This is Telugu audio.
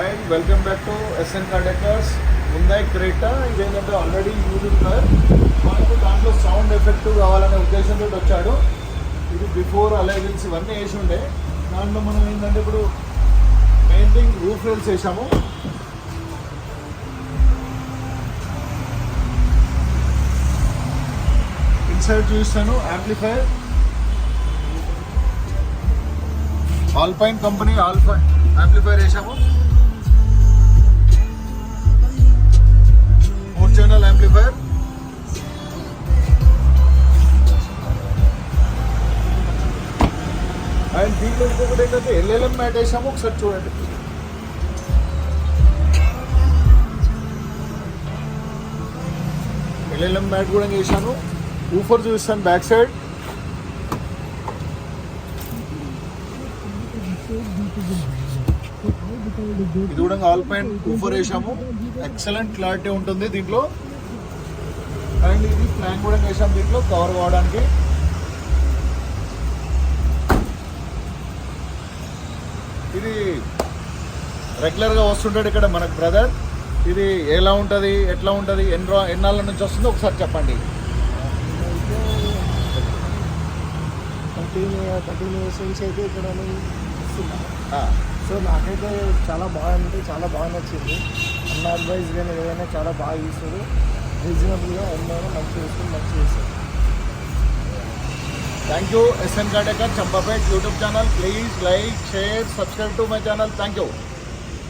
And welcome back to SN car decors. Hyundai Creta ఇదేంటంటే ఆల్రెడీ యూజ్డ్ కార్, మనకు దాంట్లో సౌండ్ ఎఫెక్టివ్ కావాలనే ఉద్దేశంతో వచ్చాడు. ఇది బిఫోర్ అలైవిల్స్ ఇవన్నీ వేసి ఉండే. దాంట్లో మనం ఏంటంటే ఇప్పుడు మెయిన్ థింగ్ రూఫ్ రైల్స్ వేసాము. ఇన్సైడ్ చూస్తాను amplifier alpine company alpine amplifier వేసాము. 4-channel amplifier. అండ్ దీంట్లో ఇంకొకటి ఏంటంటే ఎల్ఎల్ఎం మ్యాట్ వేసాము. ఒకసారి చూడండి. ఎల్ఎల్ఎం మ్యాట్ కూడా వేసాను. ఊఫర్ చూస్తాను బ్యాక్ సైడ్. ఇది కూడా ఆల్పైన్ ఊఫర్ వేసాము. ఎక్సలెంట్ క్లారిటీ ఉంటుంది దీంట్లో. అండ్ ఇది ఫ్లాంక్ కూడా వేసాము దీంట్లో కవర్ కావడానికి. ఇది రెగ్యులర్గా వస్తుంటాడు ఇక్కడ మనకు బ్రదర్. ఇది ఎలా ఉంటుంది, ఎట్లా ఉంటుంది, ఎన్నాళ్ళ నుంచి వస్తుందో ఒకసారి చెప్పండి. కంటిన్యూస్ నుంచి అయితే ఇక్కడ సో నాకైతే చాలా బాగా నచ్చింది. అన్న అడ్వైస్ కానీ ఏదైనా చాలా బాగా ఇస్తుంది. రీజనబుల్గా ఎన్నైనా మంచి చేస్తుంది. Thank you. SN car decor Champapet YouTube channel. Please like, share, subscribe to my channel. Thank you.